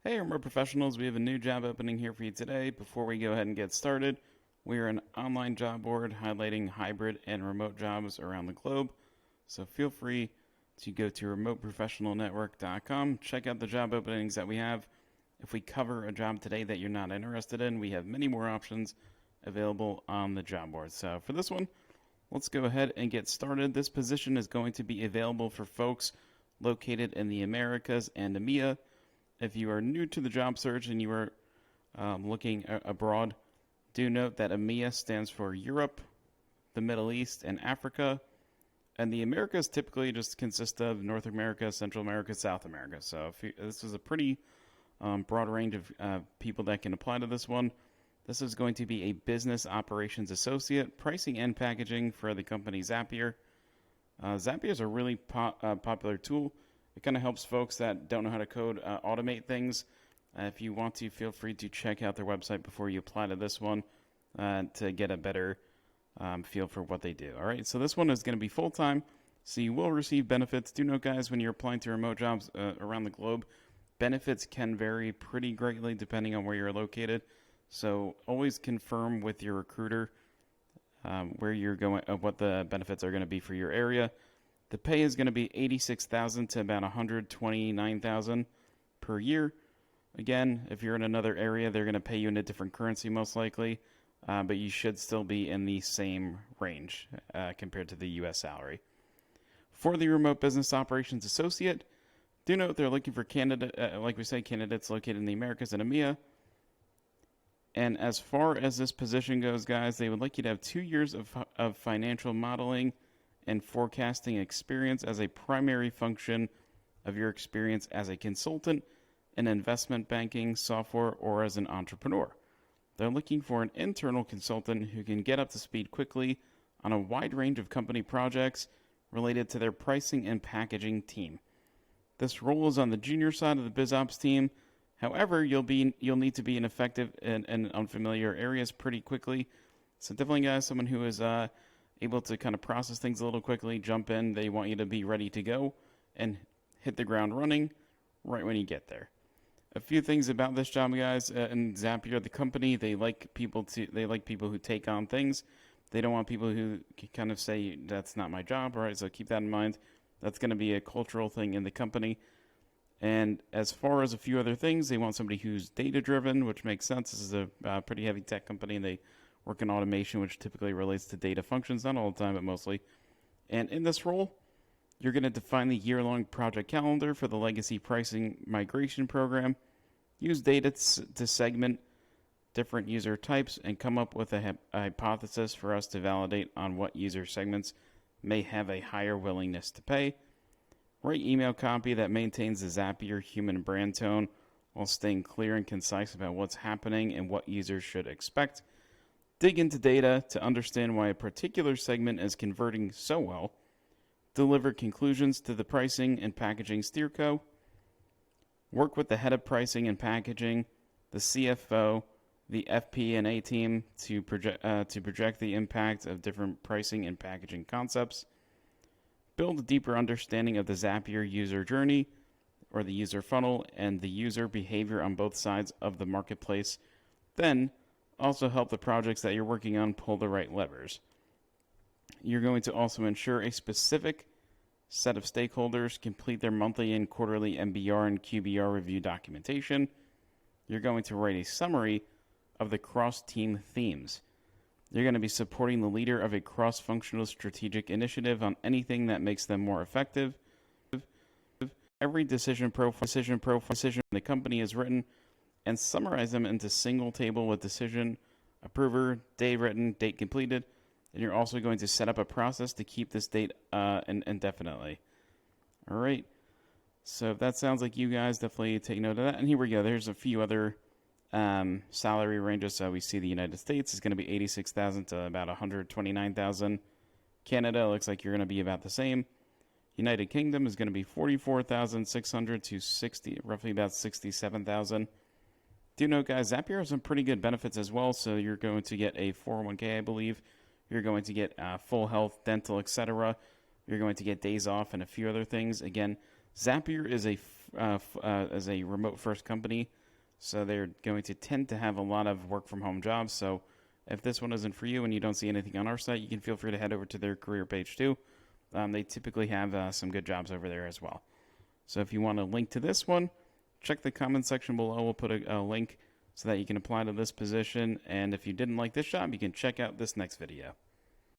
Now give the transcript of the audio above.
Hey, remote professionals, we have a new job opening here for you today. Before we go ahead and get started, we are an online job board highlighting hybrid and remote jobs around the globe. So feel free to go to remoteprofessionalnetwork.com, check out the job openings that we have. If we cover a job today that you're not interested in, we have many more options available on the job board. So for this one, let's go ahead and get started. This position is going to be available for folks located in the Americas and EMEA. If you are new to the job search and you are looking abroad, do note that EMEA stands for Europe, the Middle East, and Africa. And the Americas typically just consist of North America, Central America, South America. So this is a pretty broad range of people that can apply to this one. This is going to be a business operations associate, pricing and packaging for the company Zapier. Zapier is a really popular tool. It kind of helps folks that don't know how to code automate things. If you want to, feel free to check out their website before you apply to this one to get a better feel for what they do. All right, so this one is going to be full-time, so you will receive benefits. Do note, guys, when you're applying to remote jobs around the globe, benefits can vary pretty greatly depending on where you're located. So always confirm with your recruiter where you're going, what the benefits are going to be for your area. The pay is going to be $86,000 to about $129,000 per year. Again, if you're in another area, they're going to pay you in a different currency most likely, but you should still be in the same range compared to the U.S. salary. For the remote business operations associate, do note they're looking for candidates located in the Americas and EMEA. And as far as this position goes, guys, they would like you to have 2 years of financial modeling and forecasting experience as a primary function of your experience as a consultant in investment banking, software, or as an entrepreneur. They're looking for an internal consultant who can get up to speed quickly on a wide range of company projects related to their pricing and packaging team. This role is on the junior side of the BizOps team. However, you'll need to be effective in unfamiliar areas pretty quickly. So definitely, guys, someone who is able to kind of process things a little quickly, jump in. They want you to be ready to go and hit the ground running right when you get there. A few things about this job, guys. In Zapier, the company, they like people who take on things. They don't want people who kind of say, that's not my job, all right? So keep that in mind. That's going to be a cultural thing in the company. And as far as a few other things, they want somebody who's data-driven, which makes sense. This is a pretty heavy tech company, and they work in automation, which typically relates to data functions, not all the time, but mostly. And in this role, you're going to define the year-long project calendar for the legacy pricing migration program, use data to segment different user types, and come up with a hypothesis for us to validate on what user segments may have a higher willingness to pay. Write email copy that maintains the Zapier human brand tone while staying clear and concise about what's happening and what users should expect. Dig into data to understand why a particular segment is converting so well. Deliver conclusions to the pricing and packaging steerco. Work with the head of pricing and packaging, the CFO, the FP&A team to project the impact of different pricing and packaging concepts. Build a deeper understanding of the Zapier user journey or the user funnel and the user behavior on both sides of the marketplace. Then also help the projects that you're working on pull the right levers. You're going to also ensure a specific set of stakeholders complete their monthly and quarterly MBR and QBR review documentation. You're going to write a summary of the cross-team themes. You're going to be supporting the leader of a cross-functional strategic initiative on anything that makes them more effective. Every decision profile the company is written and summarize them into single table with decision, approver, day written, date completed. And you're also going to set up a process to keep this date indefinitely. All right. So if that sounds like you guys, definitely take note of that. And here we go. There's a few other salary ranges. So we see the United States is going to be $86,000 to about $129,000. Canada looks like you're going to be about the same. United Kingdom is going to be $44,600 to roughly about $67,000. Do note, guys, Zapier has some pretty good benefits as well. So you're going to get a 401k, I believe. You're going to get full health, dental, etc. You're going to get days off and a few other things. Again, Zapier is as a remote first company. So they're going to tend to have a lot of work from home jobs. So if this one isn't for you and you don't see anything on our site, you can feel free to head over to their career page too. They typically have some good jobs over there as well. So if you want a link to this one, check the comment section below. We'll put a link so that you can apply to this position. And if you didn't like this job, you can check out this next video.